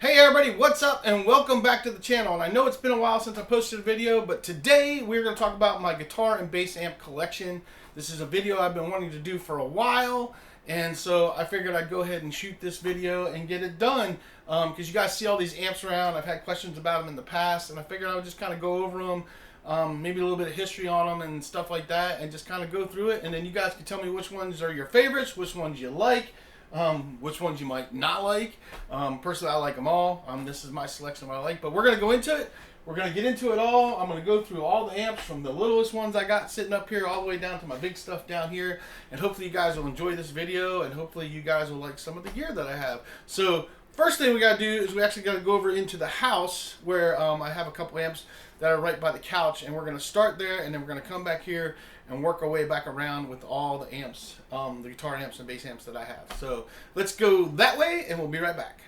Hey everybody, what's up and welcome back to the channel. And I know it's been a while since I posted a video, but today we're going to talk about my guitar and bass amp collection. This is a video I've been wanting to do for a while, and so I figured I'd go ahead and shoot this video and get it done because you guys see all these amps around. I've had questions about them in the past, and I figured I would just kind of go over them, maybe a little bit of history on them and stuff like that, and just kind of go through it, and then you guys can tell me which ones are your favorites, which ones you like, which ones you might not like. Personally, I like them all. This is my selection of what I like, but we're going to go into it. We're going to get into it all. I'm going to go through all the amps from the littlest ones I got sitting up here all the way down to my big stuff down here, and hopefully you guys will enjoy this video, and hopefully you guys will like some of the gear that I have. So first thing we got to do is we actually got to go over into the house where I have a couple amps that are right by the couch, and we're going to start there, and then we're going to come back here and work our way back around with all the amps, the guitar amps and bass amps that I have. So let's go that way, and we'll be right back.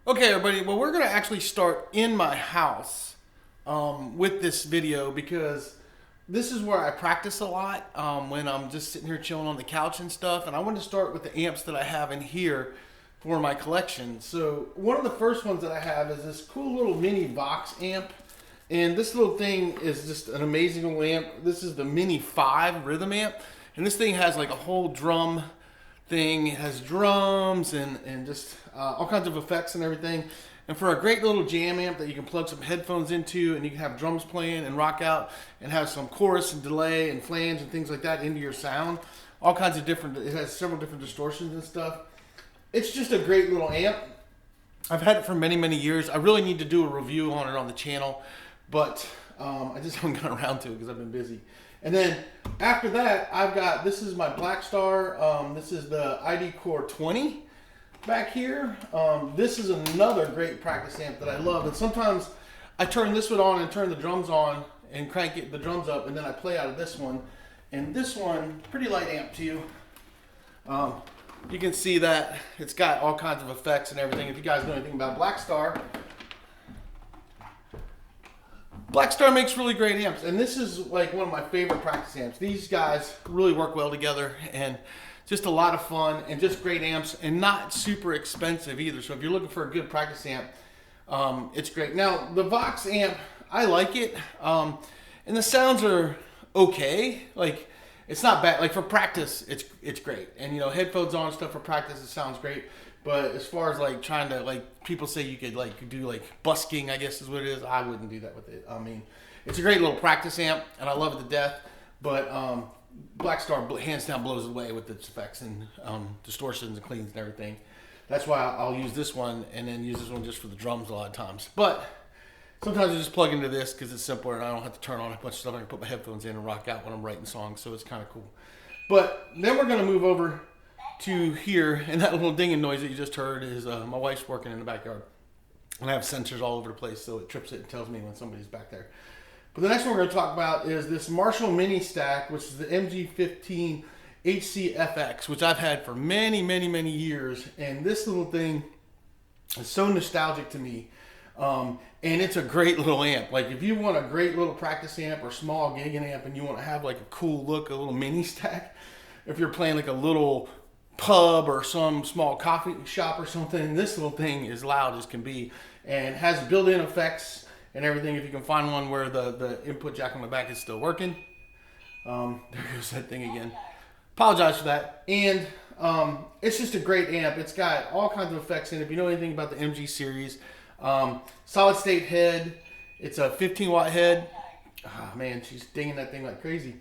Okay, everybody, well, we're going to actually start in my house with this video because this is where I practice a lot when I'm just sitting here chilling on the couch and stuff, and I want to start with the amps that I have in here for my collection. So one of the first ones that I have is this cool little mini Vox amp. And this little thing is just an amazing little amp. This is the Mini 5 rhythm amp. And this thing has like a whole drum thing. It has drums and just all kinds of effects and everything. And for a great little jam amp that you can plug some headphones into and you can have drums playing and rock out and have some chorus and delay and flange and things like that into your sound. All kinds of different, it has several different distortions and stuff. It's just a great little amp. I've had it for many, many years. I really need to do a review on it on the channel, but I just haven't gotten around to it because I've been busy. And then after that, I've got, this is my Blackstar. This is the ID Core 20 back here. This is another great practice amp that I love. And sometimes I turn this one on and turn the drums on and crank the drums up, and then I play out of this one. And this one, pretty light amp too. You can see that it's got all kinds of effects and everything. If you guys know anything about Blackstar, Blackstar makes really great amps, and this is like one of my favorite practice amps. These guys really work well together, and just a lot of fun, and just great amps, and not super expensive either. So if you're looking for a good practice amp, it's great. Now, the Vox amp, I like it, and the sounds are okay. Like, it's not bad. Like, for practice, it's great. And, you know, headphones on and stuff for practice, it sounds great. But as far as like trying to, like, people say you could like do like busking, I guess is what it is. I wouldn't do that with it. I mean, it's a great little practice amp, and I love it to death. But Blackstar hands down blows away with its effects and distortions and cleans and everything. That's why I'll use this one and then use this one just for the drums a lot of times. But sometimes I just plug into this because it's simpler and I don't have to turn on a bunch of stuff. I can put my headphones in and rock out when I'm writing songs, so it's kind of cool. But then we're gonna move over to here, and that little dinging noise that you just heard is my wife's working in the backyard, and I have sensors all over the place, so it trips it and tells me when somebody's back there. But the next one we're going to talk about is this Marshall Mini Stack, which is the MG15 HCFX, which I've had for many, many, many years, and this little thing is so nostalgic to me, and it's a great little amp. Like, if you want a great little practice amp or small gigging amp and you want to have like a cool look, a little mini stack, if you're playing like a little pub or some small coffee shop or something, this little thing is loud as can be and has built-in effects and everything. If you can find one where the input jack on the back is still working. There goes that thing again. Apologize for that. And it's just a great amp. It's got all kinds of effects in it. If you know anything about the MG series, solid state head. It's a 15 watt head. Oh man, she's dinging that thing like crazy.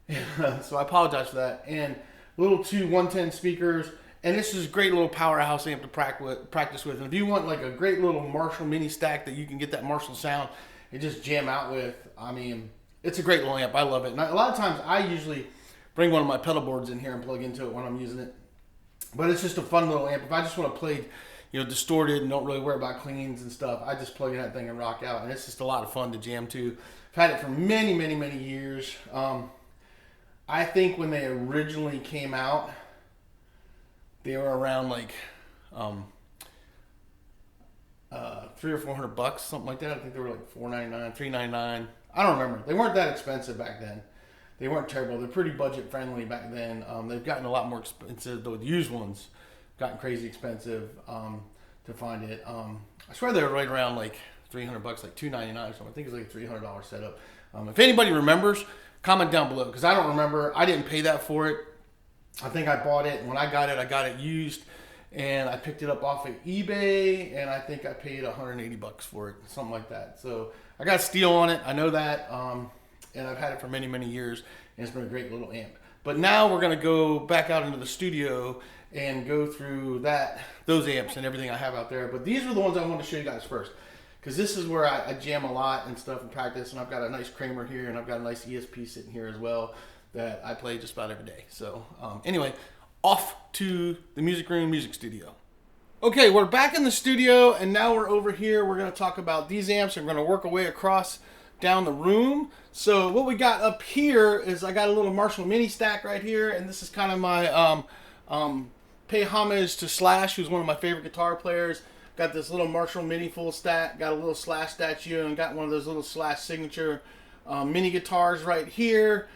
So I apologize for that. And little two 110 speakers, and this is a great little powerhouse amp to practice with. And if you want like a great little Marshall mini stack that you can get that Marshall sound and just jam out with, I mean, it's a great little amp. I love it. And a lot of times I usually bring one of my pedal boards in here and plug into it when I'm using it. But it's just a fun little amp. If I just want to play, you know, distorted and don't really worry about cleans and stuff, I just plug in that thing and rock out. And it's just a lot of fun to jam to. I've had it for many, many, many years. I think when they originally came out, they were around like $300 or $400, something like that. I think they were like $499, $399. I don't remember. They weren't that expensive back then. They weren't terrible. They're pretty budget friendly back then. They've gotten a lot more expensive. The used ones gotten crazy expensive. to find it. I swear they were right around like $300, like $299 or something. I think it was like a $300 setup. If anybody remembers, comment down below, because I don't remember. I didn't pay that for it. I think I bought it, and when I got it used, and I picked it up off of eBay, and I think I paid $180 for it, something like that. So I got a steal on it. I know that, and I've had it for many, many years, and it's been a great little amp. But now we're going to go back out into the studio and go through those amps and everything I have out there. But these are the ones I want to show you guys first, because this is where I jam a lot and stuff and practice. And I've got a nice Kramer here, and I've got a nice ESP sitting here as well that I play just about every day. So anyway, off to the music room, music studio. Okay, we're back in the studio, and now we're over here. We're going to talk about these amps. I'm going to work our way across down the room. So what we got up here is I got a little Marshall mini stack right here, and this is kind of my pay homage to Slash, who's one of my favorite guitar players. Got this little Marshall mini full stack, got a little Slash statue, and got one of those little Slash signature mini guitars right here.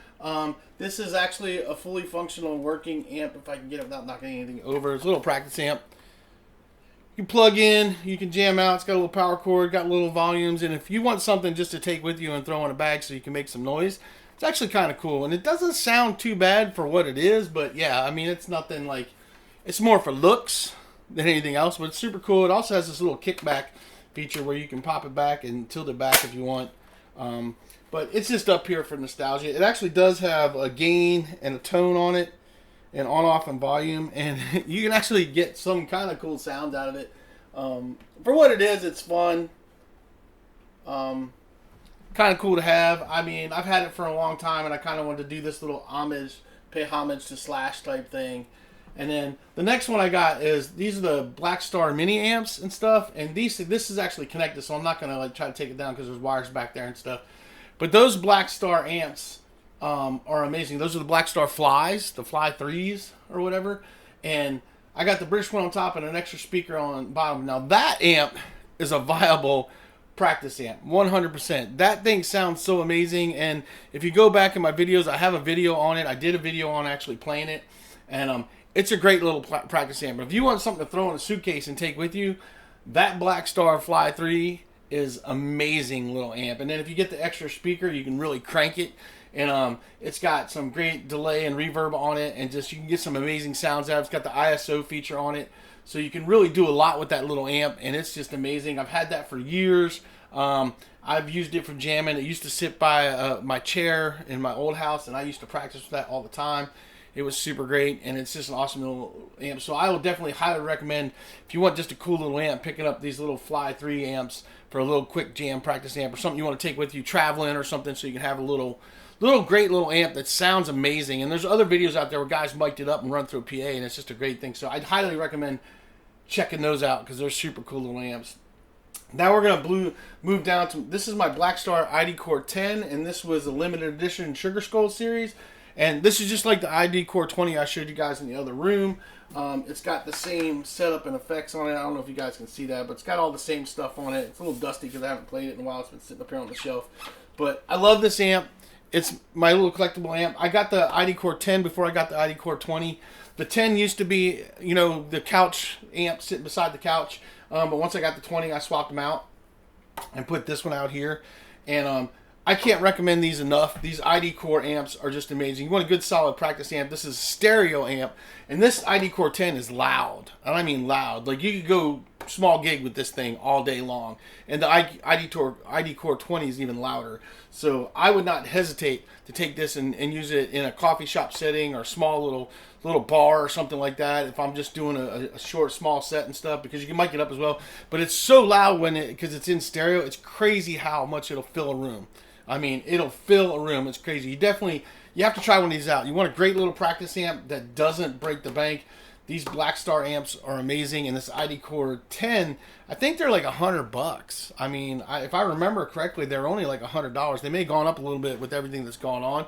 This is actually a fully functional working amp, if I can get it without knocking anything over. It's a little practice amp. You plug in, you can jam out. It's got a little power cord, got little volumes, and if you want something just to take with you and throw in a bag so you can make some noise, it's actually kind of cool. And it doesn't sound too bad for what it is, but yeah, I mean, it's nothing like, it's more for looks than anything else, but it's super cool. It also has this little kickback feature where you can pop it back and tilt it back if you want. But it's just up here for nostalgia. It actually does have a gain and a tone on it, and on-off and volume, and you can actually get some kind of cool sounds out of it. For what it is, it's fun. Kind of cool to have. I mean, I've had it for a long time, and I kind of wanted to do this little pay homage to Slash type thing. And then the next one I got is, these are the Black Star mini amps and stuff, and this is actually connected, so I'm not going to like try to take it down because there's wires back there and stuff. But those Black Star amps are amazing. Those are the Black Star Flies, the Fly 3s or whatever. And I got the British one on top and an extra speaker on bottom. Now that amp is a viable practice amp, 100%. That thing sounds so amazing. And if you go back in my videos, I have a video on it. I did a video on actually playing it. And it's a great little practice amp. But if you want something to throw in a suitcase and take with you, that Black Star Fly 3 is amazing little amp. And then if you get the extra speaker, you can really crank it. And it's got some great delay and reverb on it, and just you can get some amazing sounds out. It's got the ISO feature on it, so you can really do a lot with that little amp, and it's just amazing. I've had that for years. I've used it for jamming. It used to sit by my chair in my old house, and I used to practice with that all the time. It was super great, and it's just an awesome little amp. So I will definitely highly recommend, if you want just a cool little amp, picking up these little Fly 3 amps for a little quick jam practice amp, or something you want to take with you traveling or something, so you can have a little great little amp that sounds amazing. And there's other videos out there where guys mic'd it up and run through a PA, and it's just a great thing. So I'd highly recommend checking those out, because they're super cool little amps. Now we're going to move down to, this is my Black Star ID Core 10, and this was a limited edition Sugar Skull series. And this is just like the ID Core 20 I showed you guys in the other room. It's got the same setup and effects on it. I don't know if you guys can see that, but it's got all the same stuff on it. It's a little dusty because I haven't played it in a while. It's been sitting up here on the shelf. But I love this amp. It's my little collectible amp. I got the ID Core 10 before I got the ID Core 20. The 10 used to be, you know, the couch amp sitting beside the couch. But once I got the 20, I swapped them out and put this one out here. And I can't recommend these enough. These ID Core amps are just amazing. You want a good solid practice amp. This is a stereo amp. And this ID Core 10 is loud. And I mean loud. Like, you could go small gig with this thing all day long. And the ID Core 20 is even louder. So I would not hesitate to take this and use it in a coffee shop setting, or a small little bar or something like that, if I'm just doing a short, small set and stuff, because you can mic it up as well. But it's so loud because it's in stereo. It's crazy how much it'll fill a room. I mean, it'll fill a room. It's crazy. You have to try one of these out. You want a great little practice amp that doesn't break the bank. These Black Star amps are amazing, and this ID Core 10, I think they're like $100. I mean, if I remember correctly, they're only like $100. They may have gone up a little bit with everything that's gone on,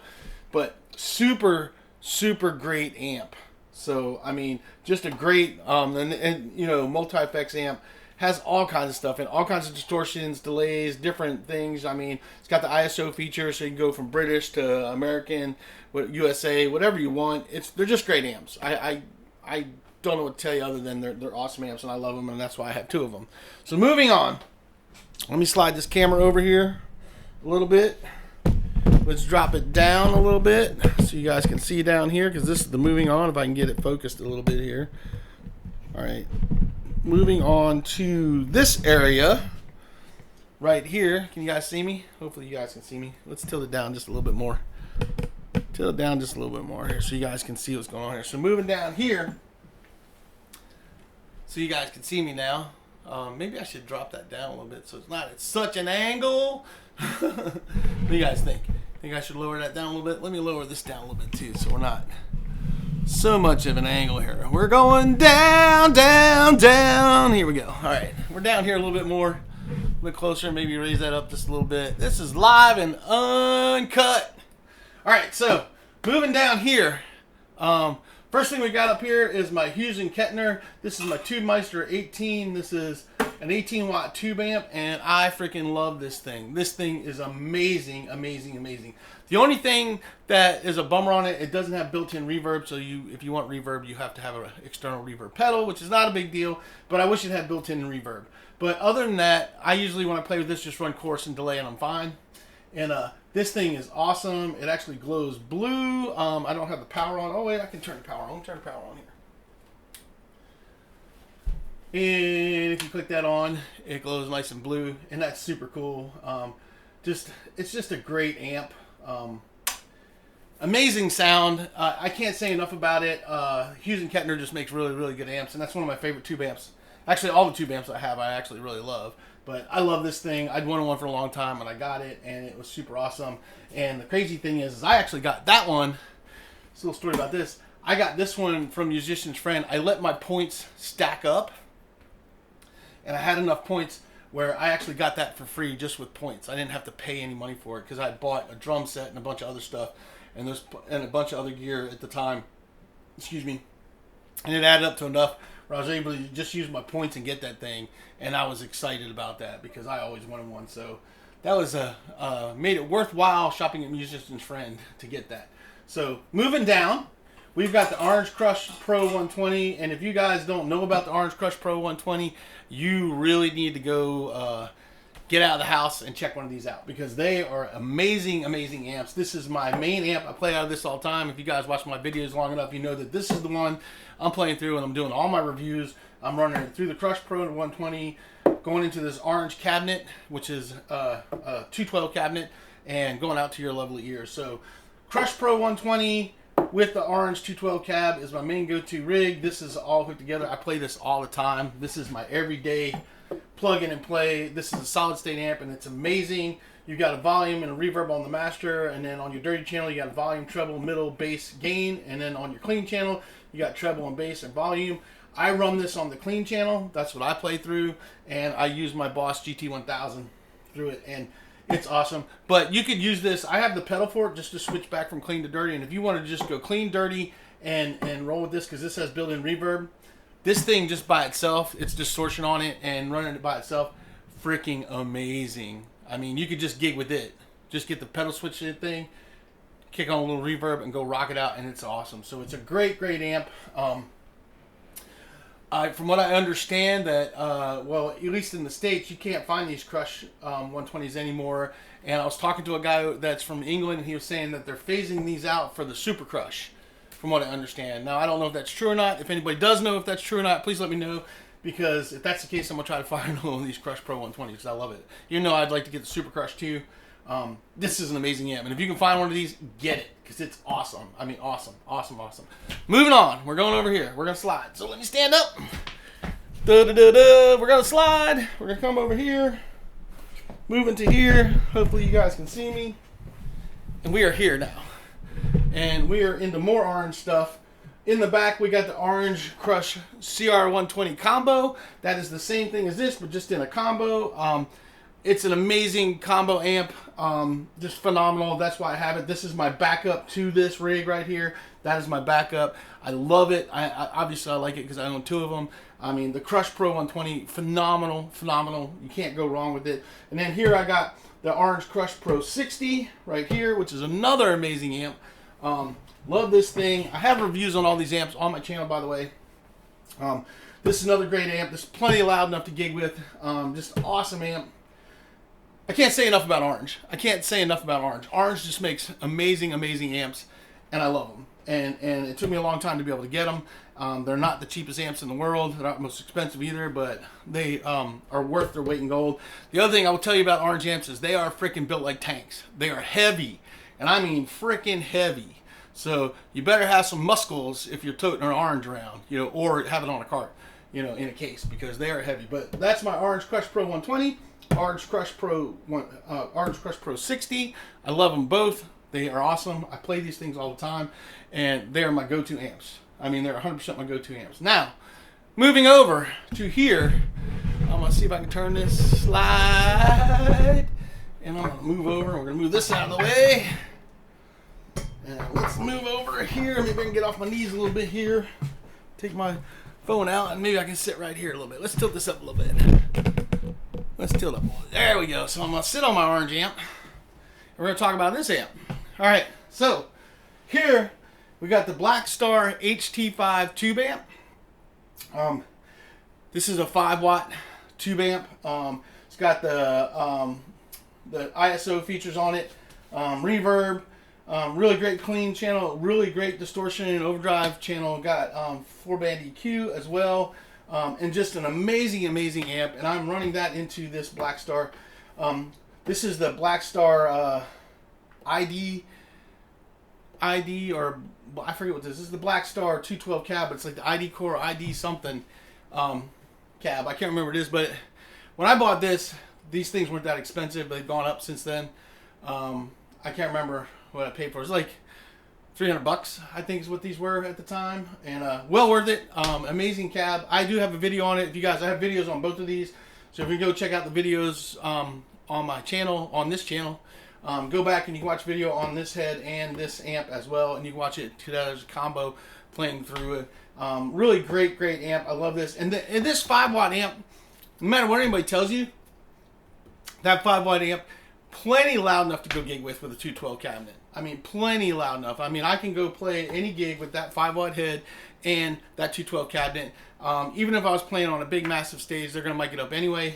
but super, super great amp. So, I mean, just a great, you know, multi-effects amp. Has all kinds of stuff and all kinds of distortions, delays, different things. I mean, it's got the ISO feature, so you can go from British to American, USA, whatever you want. They're just great amps. I I don't know what to tell you other than they're awesome amps, and I love them, and that's why I have 2 of them. So moving on, let me slide this camera over here a little bit. Let's drop it down a little bit so you guys can see down here, because this is the moving on. If I can get it focused a little bit here. All right, moving on to this area right here. Can you guys see me? Hopefully you guys can see me. Let's tilt it down just a little bit more. Tilt it down just a little bit more here so you guys can see what's going on here. So moving down here, so you guys can see me now. Maybe I should drop that down a little bit so it's not at such an angle. What do you guys think? Think I should lower that down a little bit? Let me lower this down a little bit too so we're not so much of an angle here. We're going down, down, down. Here we go. All right, we're down here a little bit more. A little bit closer, maybe raise that up just a little bit. This is live and uncut. All right, so moving down here, first thing we got up here is my Hughes & Kettner. This is my Tubemeister 18. This is an 18-watt tube amp, and I freaking love this thing. This thing is amazing, amazing, amazing. The only thing that is a bummer on it, it doesn't have built-in reverb, so if you want reverb, you have to have an external reverb pedal, which is not a big deal, but I wish it had built-in reverb. But other than that, I usually, when I play with this, just run chorus and delay, and I'm fine. And this thing is awesome. It actually glows blue. I don't have the power on. Oh, wait, I can turn the power on. Turn the power on here. And if you click that on, it glows nice and blue, and that's super cool. It's just a great amp. Amazing sound. I can't say enough about it. Hughes & Kettner just makes really, really good amps, and that's one of my favorite tube amps. Actually, all the tube amps I have, I actually really love. But I love this thing. I'd wanted one for a long time, and I got it, and it was super awesome. And the crazy thing is I actually got that one. It's a little story about this. I got this one from Musician's Friend. I let my points stack up, and I had enough points where I actually got that for free just with points. I didn't have to pay any money for it because I bought a drum set and a bunch of other stuff and a bunch of other gear at the time. Excuse me. And it added up to enough where I was able to just use my points and get that thing, and I was excited about that because I always wanted one. So that was made it worthwhile shopping at Musician's Friend to get that. So moving down, we've got the Orange Crush Pro 120, and if you guys don't know about the Orange Crush Pro 120, you really need to go get out of the house and check one of these out because they are amazing, amazing amps. This is my main amp. I play out of this all the time. If you guys watch my videos long enough, you know that this is the one I'm playing through and I'm doing all my reviews. I'm running it through the Crush Pro 120, going into this orange cabinet, which is a 212 cabinet, and going out to your lovely ears. So Crush Pro 120 with the orange 212 cab is my main go-to rig. This is all hooked together. I play this all the time. This is my everyday plug in and play. This is a solid state amp, and it's amazing. You got a volume and a reverb on the master, and then on your dirty channel you got volume, treble, middle, bass, gain, and then on your clean channel you got treble and bass and volume. I run this on the clean channel. That's what I play through, and I use my Boss GT1000 through it, and it's awesome. But you could use this. I have the pedal for it just to switch back from clean to dirty, and if you want to just go clean, dirty, and roll with this because this has built-in reverb, this thing just by itself, it's distortion on it and running it by itself, freaking amazing. I mean, you could just gig with it. Just get the pedal switch thing, kick on a little reverb, and go rock it out, and it's awesome. So it's a great, great amp. From what I understand, that well, at least in the States, you can't find these Crush 120s anymore. And I was talking to a guy that's from England, and he was saying that they're phasing these out for the Super Crush, from what I understand. Now, I don't know if that's true or not. If anybody does know if that's true or not, please let me know. Because if that's the case, I'm going to try to find one of these Crush Pro 120s because I love it. Even though I'd like to get the Super Crush too. This is an amazing amp. And if you can find one of these, get it. Because it's awesome. I mean, awesome. Awesome, awesome. Moving on. We're going over here. We're going to slide. So let me stand up. We're going to slide. We're going to come over here. Moving to here. Hopefully you guys can see me. And we are here now. And we are into more orange stuff. In the back, we got the Orange Crush CR120 combo. That is the same thing as this, but just in a combo. It's an amazing combo amp. Just phenomenal. That's why I have it. This is my backup to this rig right here. That is my backup. I love it. Obviously, I like it because I own two of them. I mean, the Crush Pro 120, phenomenal, phenomenal. You can't go wrong with it. And then here I got the Orange Crush Pro 60 right here, which is another amazing amp. Love this thing. I have reviews on all these amps on my channel, by the way. This is another great amp. This is plenty loud enough to gig with. Just awesome amp. I can't say enough about Orange. I can't say enough about Orange. Orange just makes amazing, amazing amps, and I love them. And it took me a long time to be able to get them. They're not the cheapest amps in the world. They're not the most expensive either, but they are worth their weight in gold. The other thing I will tell you about Orange amps is they are freaking built like tanks. They are heavy, and I mean freaking heavy. So you better have some muscles if you're toting an Orange around, you know, or have it on a cart, you know, in a case, because they are heavy. But that's my Orange Crush Pro 120, Orange Crush Pro 60. I love them both. They are awesome. I play these things all the time, and they are my go-to amps. I mean, they're 100% my go-to amps. Now, moving over to here, I'm going to see if I can turn this slide, and I'm going to move over. We're going to move this out of the way. And let's move over here. Maybe I can get off my knees a little bit here. Take my phone out, and maybe I can sit right here a little bit. Let's tilt this up a little bit. Let's tilt up. There we go. So I'm going to sit on my Orange amp. We're going to talk about this amp. All right, so here we got the Blackstar HT5 tube amp. This is a 5-watt tube amp. It's got the ISO features on it, reverb, really great clean channel, really great distortion and overdrive channel. Got 4-band EQ as well, and just an amazing, amazing amp. And I'm running that into this Blackstar. This is the Blackstar ID, or I forget what this is. This is the Blackstar 212 cab. It's like the ID Core ID something cab. I can't remember what it is, but when I bought this, these things weren't that expensive. They've gone up since then. I can't remember what I paid for. It was like $300, I think is what these were at the time, and well worth it. Amazing cab. I do have a video on it. If you guys, I have videos on both of these, so if you go check out the videos on my channel, on this channel, go back and you can watch video on this head and this amp as well, and you can watch it together as a combo playing through it. Really great amp. I love this. And this 5-watt amp, no matter what anybody tells you, that 5-watt amp, plenty loud enough to go gig with a 212 cabinet. I mean, plenty loud enough. I mean, I can go play any gig with that 5-watt head and that 212 cabinet. Even if I was playing on a big, massive stage, they're going to mic it up anyway.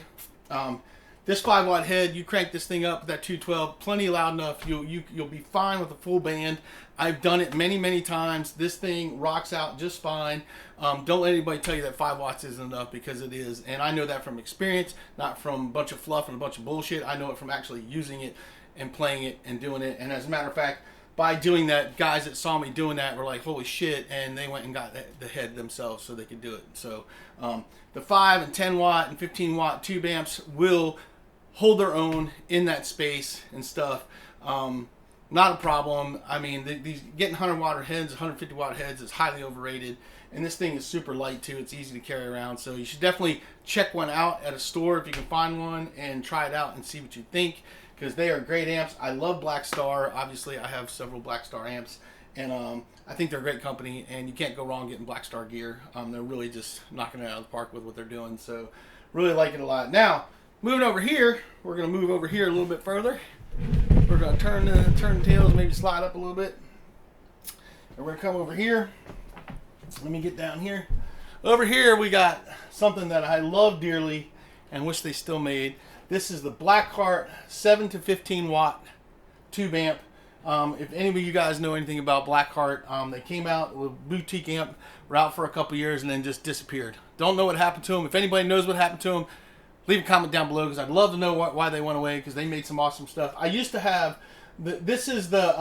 This 5-watt head, you crank this thing up with that 212, plenty loud enough. You'll be fine with a full band. I've done it many, many times. This thing rocks out just fine. Don't let anybody tell you that 5 watts isn't enough, because it is. And I know that from experience, not from a bunch of fluff and a bunch of bullshit. I know it from actually using it and playing it and doing it. And as a matter of fact, by doing that, guys that saw me doing that were like, holy shit, and they went and got the head themselves so they could do it. So the 5 and 10 watt and 15 watt tube amps will hold their own in that space and stuff. Not a problem. I mean, these getting 100 watt heads, 150 watt heads is highly overrated, and this thing is super light too. It's easy to carry around, so you should definitely check one out at a store if you can find one and try it out and see what you think, because they are great amps. I love Blackstar. Obviously, I have several Blackstar amps, and I think they're a great company, and you can't go wrong getting Blackstar gear. They're really just knocking it out of the park with what they're doing, so really like it a lot. Now, moving over here, we're going to move over here a little bit further. We're going to turn the tails, maybe slide up a little bit. And we're going to come over here. Let me get down here. Over here, we got something that I love dearly and wish they still made. This is the Blackheart 7 to 15 watt tube amp. If any of you guys know anything about Blackheart, they came out with a boutique amp, were out for a couple years, and then just disappeared. Don't know what happened to them. If anybody knows what happened to them, leave a comment down below, because I'd love to know why they went away, because they made some awesome stuff. I used to have, this is the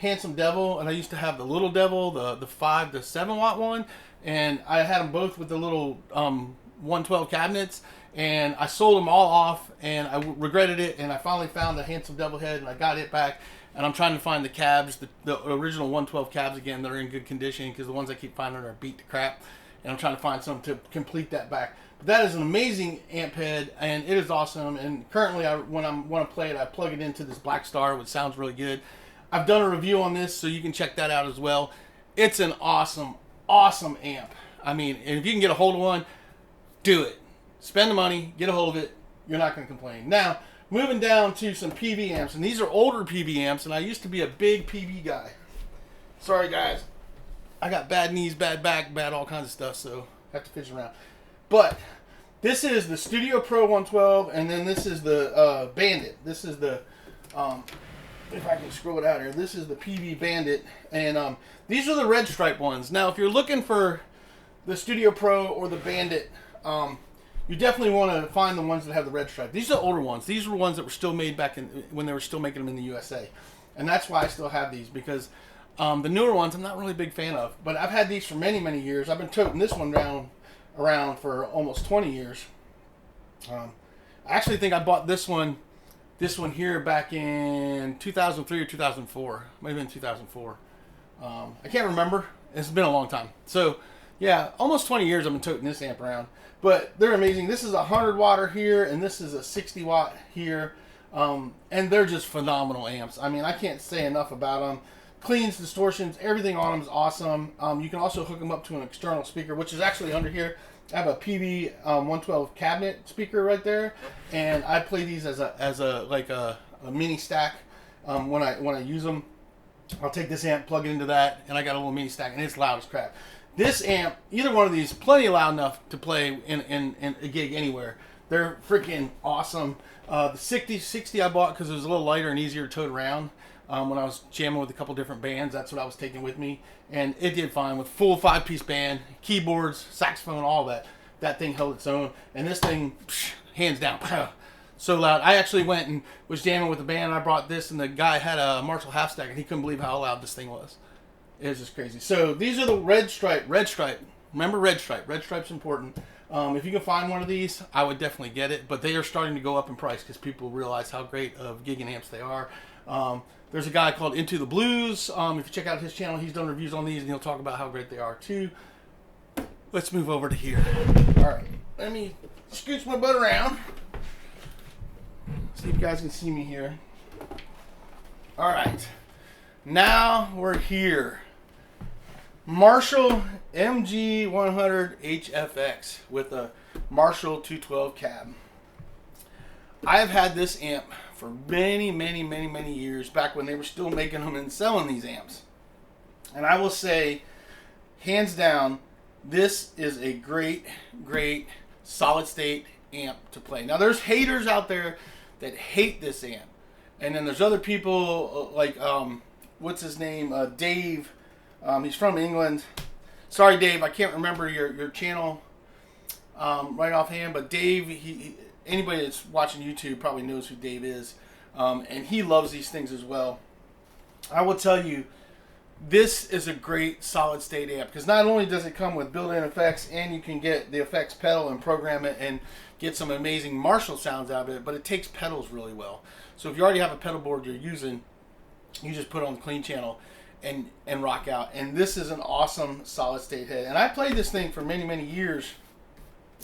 Handsome Devil, and I used to have the Little Devil, the 5 to 7 watt one, and I had them both with the little 112 cabinets, and I sold them all off, and I regretted it, and I finally found the Handsome Devil head, and I got it back, and I'm trying to find the cabs, the original 112 cabs again that are in good condition, because the ones I keep finding are beat to crap, and I'm trying to find some to complete that back. But that is an amazing amp head, and it is awesome. And currently, when I want to play it, I plug it into this Blackstar, which sounds really good. I've done a review on this, so you can check that out as well. It's an awesome, awesome amp. I mean, if you can get a hold of one, do it. Spend the money, get a hold of it. You're not going to complain. Now, moving down to some PV amps, and these are older PV amps, and I used to be a big PV guy. Sorry guys, I got bad knees, bad back, bad all kinds of stuff, so I have to fish around. But this is the Studio Pro 112, and then this is the Bandit. This is the, if I can scroll it out here, this is the PV Bandit, and these are the red stripe ones. Now, if you're looking for the Studio Pro or the Bandit, you definitely want to find the ones that have the red stripe. These are the older ones. These were ones that were still made back in when they were still making them in the USA, and that's why I still have these, because the newer ones I'm not really a big fan of. But I've had these for many, many years. I've been toting this one around for almost 20 years. I actually think I bought this one here back in 2003 or 2004. Might have been 2004. I can't remember. It's been a long time. So, yeah, almost 20 years I've been toting this amp around. But they're amazing. This is a 100 watt here, and this is a 60 watt here. And they're just phenomenal amps. I mean, I can't say enough about them. Cleans, distortions, everything on them is awesome. You can also hook them up to an external speaker, which is actually under here. I have a PV 112 cabinet speaker right there, and I play these as a mini stack. When I use them, I'll take this amp, plug it into that, and I got a little mini stack, and it's loud as crap. This amp, either one of these, plenty loud enough to play in a gig anywhere. They're freaking awesome. The 60 I bought because it was a little lighter and easier to tote around. When I was jamming with a couple different bands, that's what I was taking with me, and it did fine with full 5-piece band, keyboards, saxophone, all that. That thing held its own, and this thing, hands down, so loud. I actually went and was jamming with the band. I brought this, and the guy had a Marshall half stack, and he couldn't believe how loud this thing was. It was just crazy. So these are the red stripe. Remember red stripe. Red stripe's important. If you can find one of these, I would definitely get it. But they are starting to go up in price because people realize how great of gigging amps they are. There's a guy called Into the Blues. If you check out his channel, he's done reviews on these, and he'll talk about how great they are too. Let's move over to here. All right, let me scooch my butt around. See if you guys can see me here. All right, now we're here. Marshall MG100 HFX with a Marshall 212 cab. I have had this amp for many, many, many, many years, back when they were still making them and selling these amps. And I will say, hands down, this is a great, great solid state amp to play. Now, there's haters out there that hate this amp. And then there's other people like, what's his name? Dave. He's from England. Sorry, Dave, I can't remember your channel right offhand, but Dave, anybody that's watching YouTube probably knows who Dave is, and he loves these things as well. I will tell you, this is a great solid state amp, because not only does it come with built-in effects, and you can get the effects pedal and program it and get some amazing Marshall sounds out of it, but it takes pedals really well. So if you already have a pedal board you're using, you just put it on the clean channel and rock out. And this is an awesome solid state head. And I played this thing for many, many years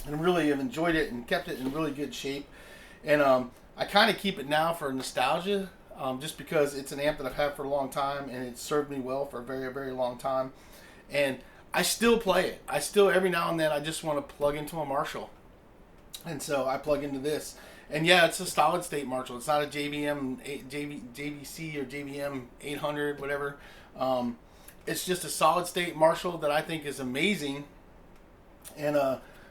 and really have enjoyed it and kept it in really good shape. And I kind of keep it now for nostalgia, just because it's an amp that I've had for a long time, and it's served me well for a very, very long time. And I still play it. I still, every now and then, I just want to plug into a Marshall. And so I plug into this. And yeah, it's a solid state Marshall. It's not a JVC or JVM 800, whatever. It's just a solid state Marshall that I think is amazing, and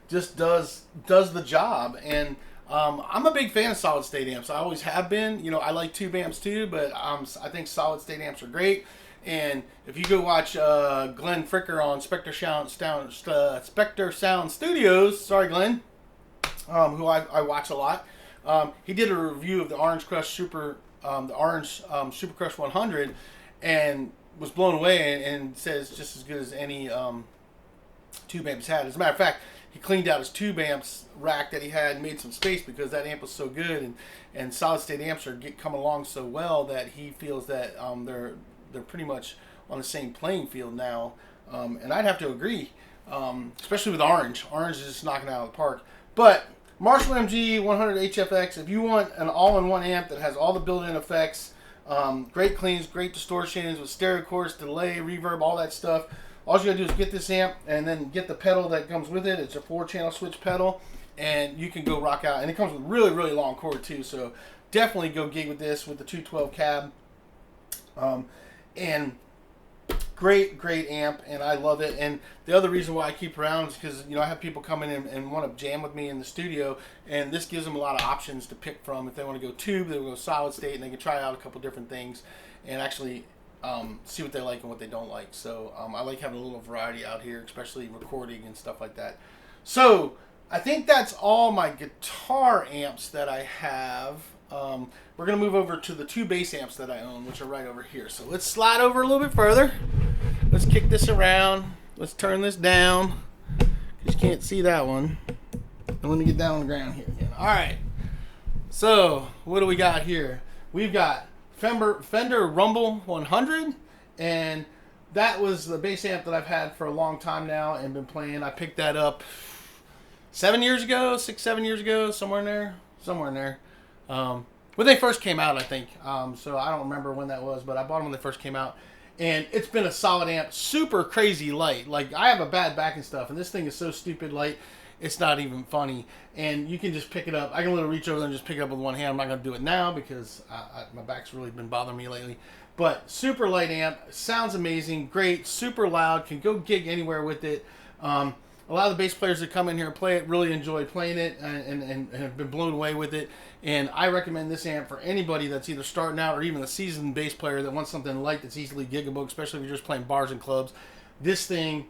just does the job. And I'm a big fan of solid state amps. I always have been. You know, I like tube amps too, but I think solid state amps are great. And if you go watch Glenn Fricker on Spectre Sound Studios, sorry Glenn, who I watch a lot. He did a review of the Orange Crush Super Crush 100, and was blown away, and says just as good as any tube amp he's had. As a matter of fact, he cleaned out his tube amps rack that he had and made some space, because that amp was so good, and solid state amps are coming along so well that he feels that they're pretty much on the same playing field now. And I'd have to agree, especially with Orange. Orange is just knocking it out of the park. But Marshall MG100 HFX, if you want an all-in-one amp that has all the built-in effects, great cleans, great distortions with stereo chorus, delay, reverb, all that stuff, all you gotta do is get this amp and then get the pedal that comes with it. It's a 4-channel switch pedal, and you can go rock out. And it comes with really, really long cord too, so definitely go gig with this with the 212 cab. And great amp, and I love it. And the other reason why I keep around is because, you know, I have people come in and want to jam with me in the studio, and this gives them a lot of options to pick from. If they want to go tube, they will go solid state, and they can try out a couple different things and actually see what they like and what they don't like. So I like having a little variety out here, especially recording and stuff like that. So I think that's all my guitar amps that I have. We're going to move over to the 2 bass amps that I own, which are right over here. So let's slide over a little bit further. Let's kick this around. Let's turn this down. You can't see that one. And let me get down on the ground here again. All right. So what do we got here? We've got Fender Rumble 100, and that was the bass amp that I've had for a long time now and been playing. I picked that up 7 years ago, 6-7 years ago, somewhere in there. When they first came out, I think. So I don't remember when that was, but I bought them when they first came out. And it's been a solid amp, super crazy light. Like, I have a bad back and stuff, and this thing is so stupid light, it's not even funny. And you can just pick it up. I can literally reach over there and just pick it up with one hand. I'm not going to do it now because my back's really been bothering me lately. But super light amp, sounds amazing, great, super loud, can go gig anywhere with it. A lot of the bass players that come in here and play it really enjoy playing it and have been blown away with it. And I recommend this amp for anybody that's either starting out or even a seasoned bass player that wants something light that's easily giggable, especially if you're just playing bars and clubs. This thing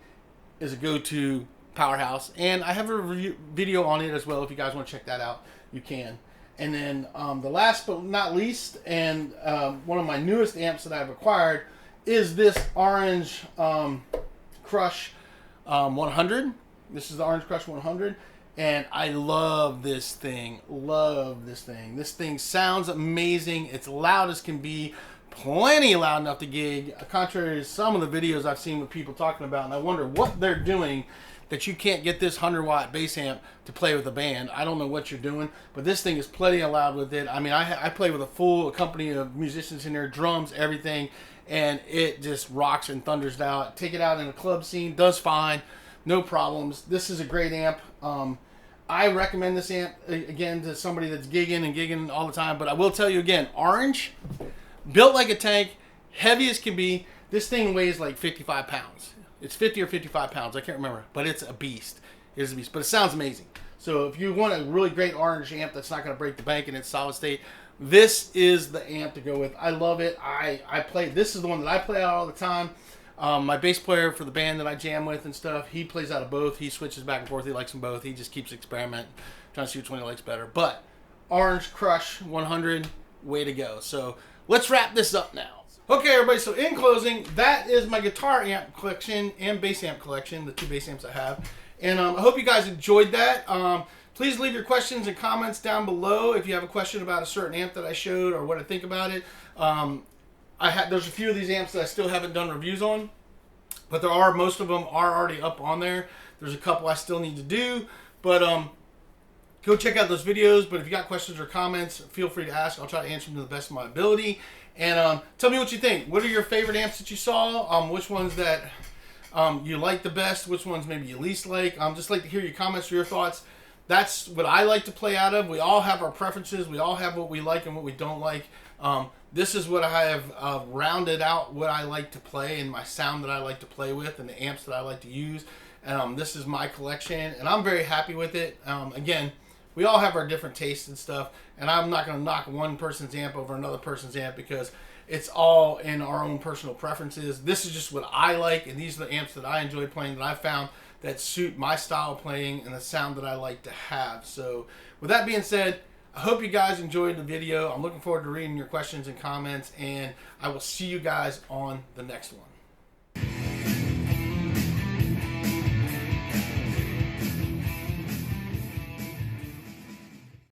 is a go-to powerhouse. And I have a video on it as well. If you guys want to check that out, you can. And then the last but not least, and one of my newest amps that I've acquired is this Orange Crush 100. This is the Orange Crush 100, and I love this thing. This thing sounds amazing. It's loud as can be, plenty loud enough to gig, contrary to some of the videos I've seen with people talking about, and I wonder what they're doing that you can't get this 100-watt bass amp to play with a band. I don't know what you're doing, but this thing is plenty loud with it. I mean, I play with a full company of musicians in there, drums, everything, and it just rocks and thunders out. Take it out in a club scene, does fine. No problems. This is a great amp. I recommend this amp, again, to somebody that's gigging all the time. But I will tell you again, Orange, built like a tank, heavy as can be. This thing weighs like 55 pounds. It's 50 or 55 pounds. I can't remember. But it's a beast. It is a beast. But it sounds amazing. So if you want a really great Orange amp that's not going to break the bank and it's solid state, this is the amp to go with. I love it. I play. This is the one that I play out all the time. My bass player for the band that I jam with and stuff, he plays out of both. He switches back and forth. He likes them both. He just keeps experimenting, trying to see which one he likes better. But Orange Crush 100, way to go. So let's wrap this up now. Okay, everybody. So in closing, that is my guitar amp collection and bass amp collection, the 2 bass amps I have. And I hope you guys enjoyed that. Please leave your questions and comments down below if you have a question about a certain amp that I showed or what I think about it. There's a few of these amps that I still haven't done reviews on, but most of them are already up on there. There's a couple I still need to do, but go check out those videos. But if you got questions or comments, feel free to ask. I'll try to answer them to the best of my ability. And tell me what you think. What are your favorite amps that you saw? Which ones that you like the best? Which ones maybe you least like? Just like to hear your comments or your thoughts. That's what I like to play out of. We all have our preferences. We all have what we like and what we don't like. This is what I have rounded out what I like to play and my sound that I like to play with and the amps that I like to use. And this is my collection, and I'm very happy with it. Again, we all have our different tastes and stuff, and I'm not going to knock one person's amp over another person's amp because it's all in our own personal preferences. This is just what I like, and these are the amps that I enjoy playing that I found that suit my style of playing and the sound that I like to have. So with that being said, I hope you guys enjoyed the video. I'm looking forward to reading your questions and comments, and I will see you guys on the next one.